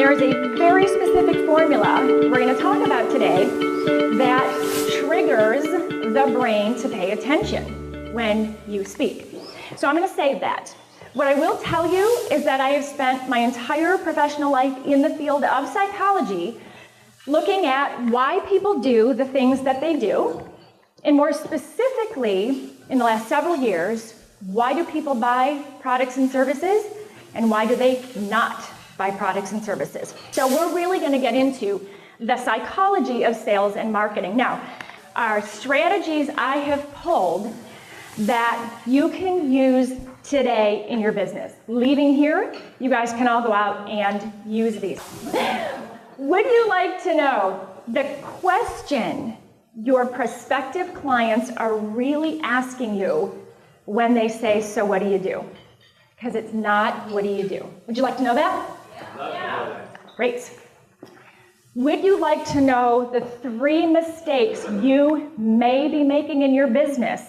there's a very specific formula we're going to talk about today that triggers the brain to pay attention when you speak. So I'm going to save that. What I will tell you is that I have spent my entire professional life in the field of psychology looking at why people do the things that they do, and more specifically, in the last several years, why do people buy products and services, and why do they not buy products and services? So we're really going to get into the psychology of sales and marketing. Now, our strategies I have pulled that you can use today in your business. Leaving here, you guys can all go out and use these. Would you like to know the question your prospective clients are really asking you when they say, so what do you do? Because it's not, what do you do? Would you like to know that? Yeah. Great. Would you like to know the 3 mistakes you may be making in your business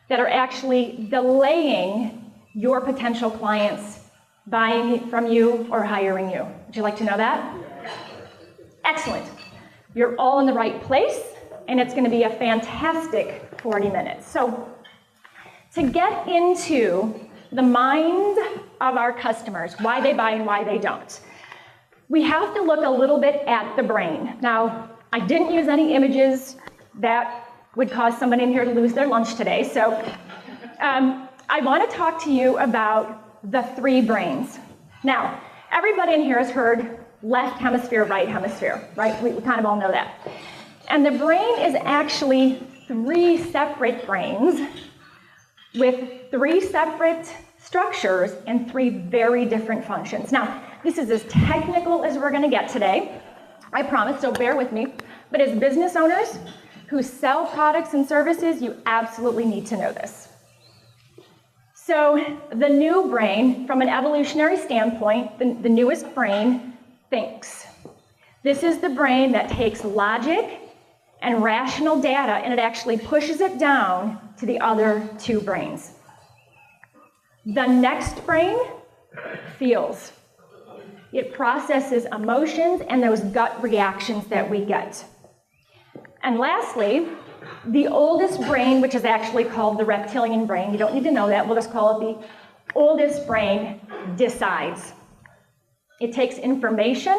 that are actually delaying your potential clients buying from you or hiring you? Would you like to know that? Excellent. You're all in the right place, and it's going to be a fantastic 40 minutes. So to get into the mind of our customers, why they buy and why they don't, we have to look a little bit at the brain. Now, I didn't use any images that would cause someone in here to lose their lunch today, so I want to talk to you about the 3 brains. Now, everybody in here has heard left hemisphere, right hemisphere, right? We kind of all know that. And the brain is actually 3 separate brains with 3 separate structures and 3 very different functions. Now, this is as technical as we're going to get today, I promise, so bear with me. But as business owners who sell products and services, you absolutely need to know this. So the new brain, from an evolutionary standpoint, the newest brain thinks. This is the brain that takes logic and rational data, and it actually pushes it down to the other 2 brains. The next brain feels. It processes emotions and those gut reactions that we get. And lastly, the oldest brain, which is actually called the reptilian brain, you don't need to know that, we'll just call it the oldest brain, decides. It takes information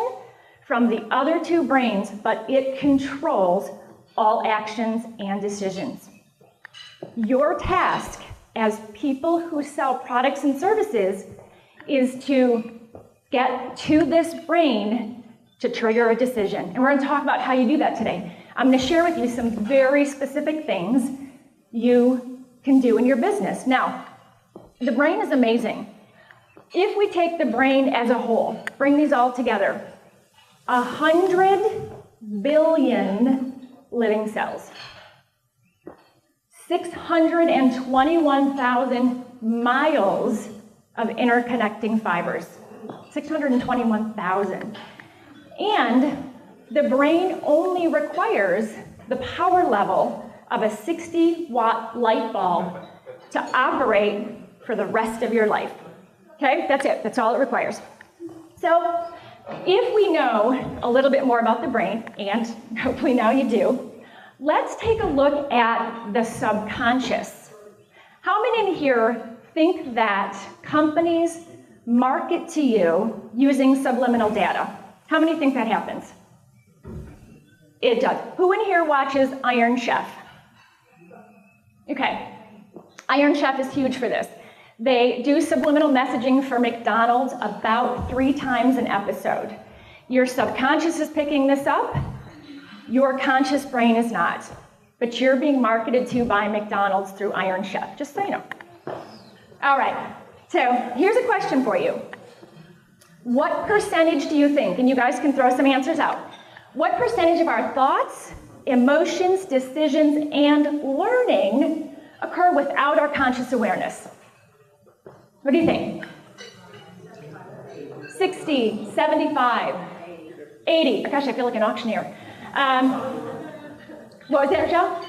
from the other 2 brains, but it controls all actions and decisions. Your task as people who sell products and services is to get to this brain to trigger a decision. And we're going to talk about how you do that today. I'm going to share with you some very specific things you can do in your business. Now, the brain is amazing. If we take the brain as a whole, bring these all together, 100 billion living cells, 621,000 miles of interconnecting fibers, 621,000. And the brain only requires the power level of a 60-watt light bulb to operate for the rest of your life. Okay, that's it. That's all it requires. So if we know a little bit more about the brain, and hopefully now you do, let's take a look at the subconscious. How many in here think that companies market to you using subliminal data? How many think that happens? It does. Who in here watches Iron Chef? Okay. Iron Chef is huge for this. They do subliminal messaging for McDonald's about 3 times an episode. Your subconscious is picking this up. Your conscious brain is not. But you're being marketed to by McDonald's through Iron Chef, just so you know. All right. So here's a question for you. What percentage do you think, and you guys can throw some answers out, what percentage of our thoughts, emotions, decisions, and learning occur without our conscious awareness? What do you think? 60, 75, 80. Gosh, I feel like an auctioneer. What was that, Michelle?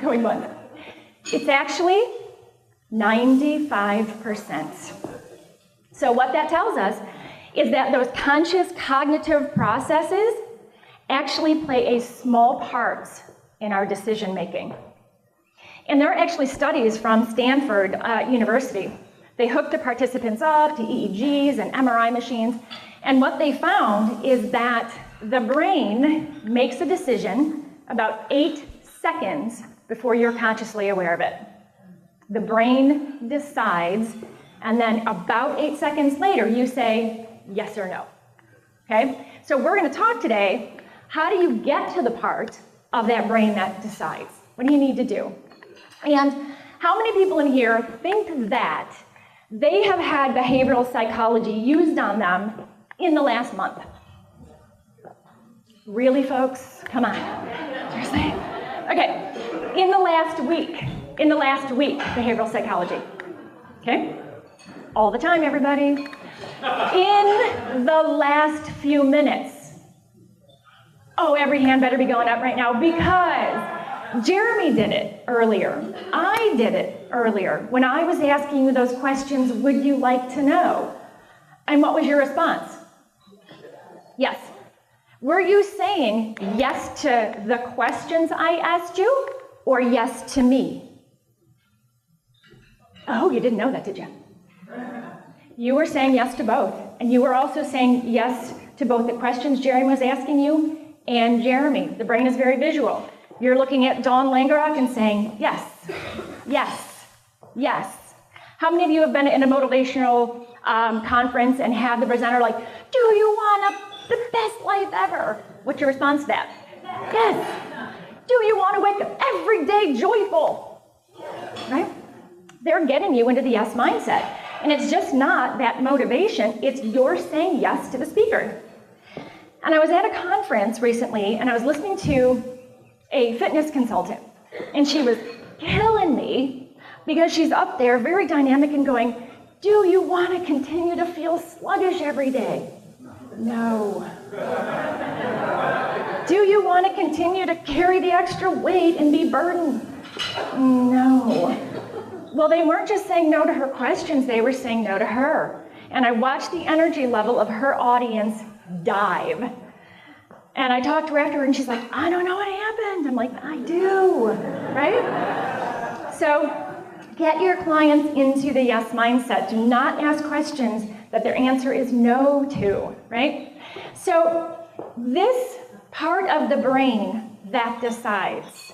Going once. It's actually 95%. So what that tells us is that those conscious cognitive processes actually play a small part in our decision making. And there are actually studies from Stanford University. They hooked the participants up to EEGs and MRI machines, and what they found is that the brain makes a decision about 8 seconds before you're consciously aware of it. The brain decides, and then about 8 seconds later, you say yes or no. Okay? So we're going to talk today, how do you get to the part of that brain that decides? What do you need to do? And how many people in here think that they have had behavioral psychology used on them in the last month? Really, folks? Come on. Seriously? Okay. In the last week, behavioral psychology. Okay? All the time, everybody. In the last few minutes. Oh, every hand better be going up right now, because Jeremy did it earlier. I did it earlier. When I was asking you those questions, would you like to know? And what was your response? Yes. Were you saying yes to the questions I asked you, or yes to me? Oh, you didn't know that, did you? You were saying yes to both. And you were also saying yes to both the questions Jeremy was asking you and Jeremy. The brain is very visual. You're looking at Dawn Langerock and saying, yes, yes, yes. How many of you have been in a motivational conference and had the presenter like, do you want the best life ever? What's your response to that? Yes. Do you want to wake up every day joyful? Right? They're getting you into the yes mindset. And it's just not that motivation, it's you're saying yes to the speaker. And I was at a conference recently, and I was listening to a fitness consultant, and she was killing me because she's up there very dynamic and going, do you want to continue to feel sluggish every day? No. Do you want to continue to carry the extra weight and be burdened? No. Well, they weren't just saying no to her questions, they were saying no to her. And I watched the energy level of her audience dive. And I talked to her after, and she's like, I don't know what happened. I'm like, I do, right? So get your clients into the yes mindset. Do not ask questions that their answer is no to, right? So this part of the brain that decides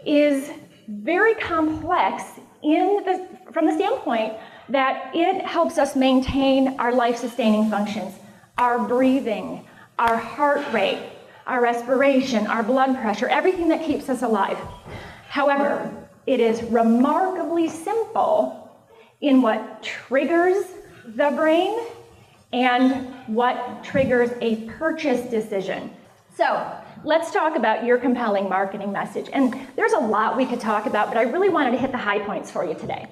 is very complex from the standpoint that it helps us maintain our life-sustaining functions, our breathing, our heart rate, our respiration, our blood pressure, everything that keeps us alive. However, it is remarkably simple in what triggers the brain and what triggers a purchase decision. So let's talk about your compelling marketing message. And there's a lot we could talk about, but I really wanted to hit the high points for you today.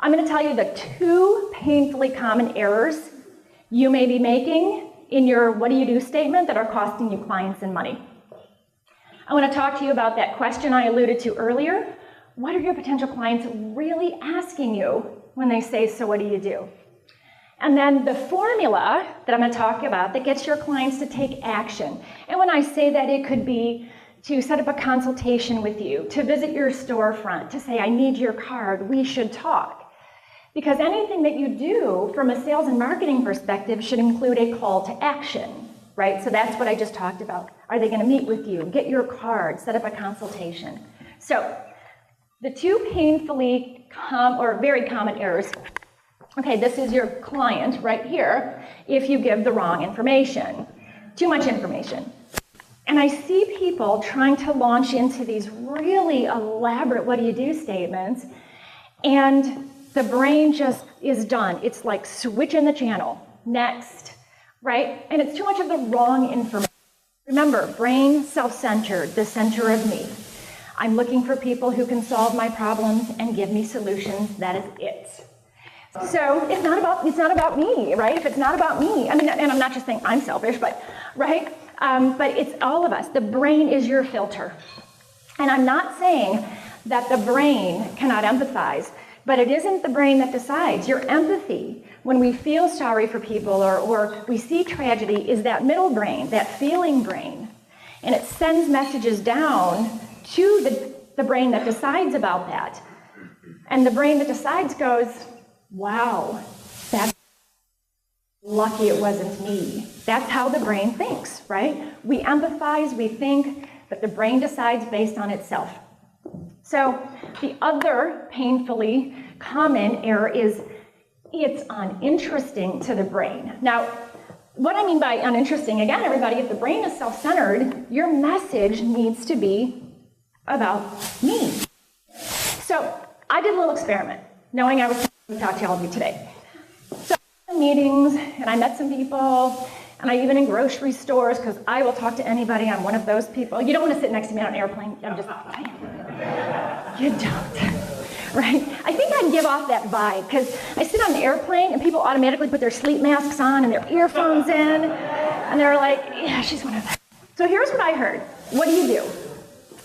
I'm going to tell you the 2 painfully common errors you may be making in your what do you do statement that are costing you clients and money. I want to talk to you about that question I alluded to earlier. What are your potential clients really asking you when they say, so what do you do? And then the formula that I'm going to talk about that gets your clients to take action. And when I say that, it could be to set up a consultation with you, to visit your storefront, to say, I need your card, we should talk. Because anything that you do from a sales and marketing perspective should include a call to action, right? So that's what I just talked about. Are they going to meet with you, get your card, set up a consultation? So the 2 painfully very common errors. Okay, this is your client right here if you give the wrong information, too much information. And I see people trying to launch into these really elaborate what do you do statements, and the brain just is done. It's like switching the channel, next, right? And it's too much of the wrong information. Remember, brain self-centered, the center of me. I'm looking for people who can solve my problems and give me solutions. That is it. So it's not about me, right? If it's not about me, I mean, and I'm not just saying I'm selfish, but right? But it's all of us. The brain is your filter. And I'm not saying that the brain cannot empathize. But it isn't the brain that decides. Your empathy, when we feel sorry for people or we see tragedy, is that middle brain, that feeling brain. And it sends messages down to the brain that decides about that. And the brain that decides goes, wow, that's lucky it wasn't me. That's how the brain thinks, right? We empathize, we think, but the brain decides based on itself. So the other painfully common error is it's uninteresting to the brain. Now, what I mean by uninteresting, again, everybody, if the brain is self-centered, your message needs to be about me. So I did a little experiment, knowing I was going to talk to all of you today. So I was in meetings, and I met some people, and I even in grocery stores, because I will talk to anybody. I'm one of those people. You don't want to sit next to me on an airplane. I'm just, you don't, right? I think I give off that vibe, because I sit on an airplane, and people automatically put their sleep masks on and their earphones in, and they're like, yeah, she's one of them. So here's what I heard. What do you do?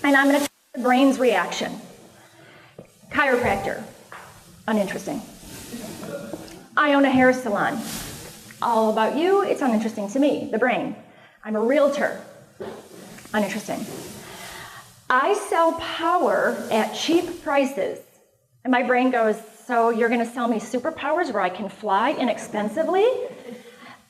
And I'm going to tell you the brain's reaction. Chiropractor, uninteresting. I own a hair salon. All about you, it's uninteresting to me, the brain. I'm a realtor, uninteresting. I sell power at cheap prices. And my brain goes, so you're going to sell me superpowers where I can fly inexpensively?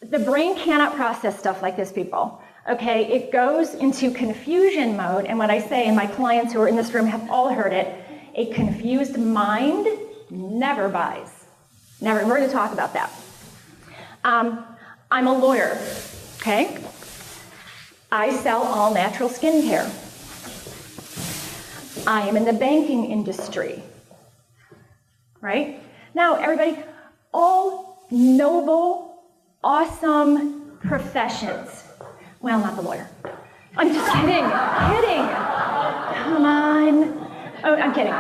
The brain cannot process stuff like this, people. Okay, it goes into confusion mode. And what I say, and my clients who are in this room have all heard it, a confused mind never buys. Never. We're going to talk about that. I'm a lawyer, okay? I sell all natural skincare. I am in the banking industry, right? Now, everybody, all noble, awesome professions. Well, not the lawyer. I'm just kidding. Come on. Oh, I'm kidding.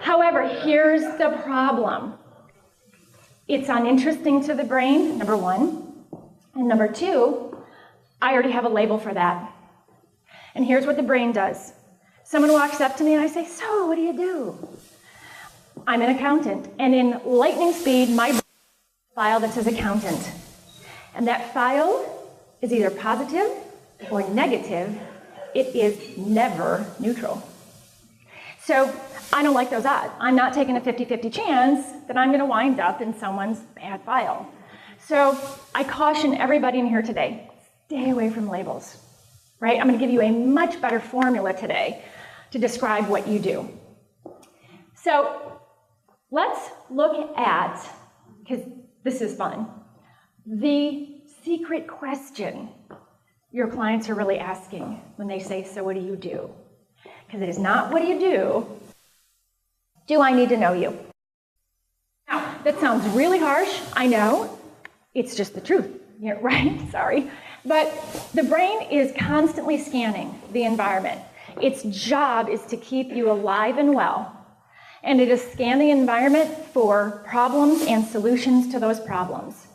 However, here's the problem. It's uninteresting to the brain, number one. And number two, I already have a label for that. And here's what the brain does. Someone walks up to me and I say, so what do you do? I'm an accountant. And in lightning speed, my brain has a file that says accountant. And that file is either positive or negative. It is never neutral. So I don't like those odds. I'm not taking a 50-50 chance that I'm going to wind up in someone's bad file. So I caution everybody in here today, stay away from labels, right? I'm going to give you a much better formula today to describe what you do. So let's look at, because this is fun, the secret question your clients are really asking when they say, so what do you do? Because it is not what do you do I need to know you? Now, that sounds really harsh, I know. It's just the truth, right? Sorry. But the brain is constantly scanning the environment. Its job is to keep you alive and well. And it is scanning the environment for problems and solutions to those problems.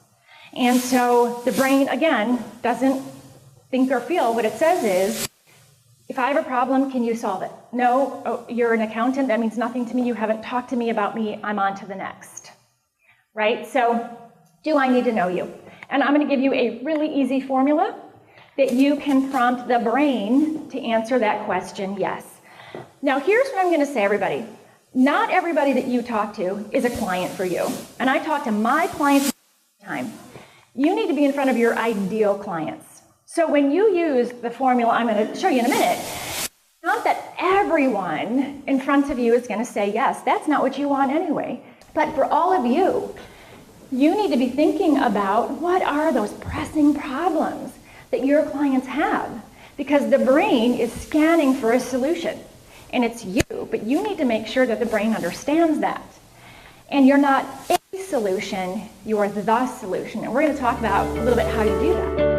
And so the brain, again, doesn't think or feel. What it says is, if I have a problem, can you solve it? No, oh, you're an accountant, that means nothing to me. You haven't talked to me about me, I'm on to the next, right? So, do I need to know you? And I'm gonna give you a really easy formula that you can prompt the brain to answer that question, yes. Now, here's what I'm gonna say, everybody. Not everybody that you talk to is a client for you. And I talk to my clients all the time. You need to be in front of your ideal clients. So when you use the formula I'm going to show you in a minute, not that everyone in front of you is going to say yes. That's not what you want anyway. But for all of you, you need to be thinking about what are those pressing problems that your clients have. Because the brain is scanning for a solution. And it's you, but you need to make sure that the brain understands that. And you're not a solution, you are the solution. And we're going to talk about a little bit how you do that.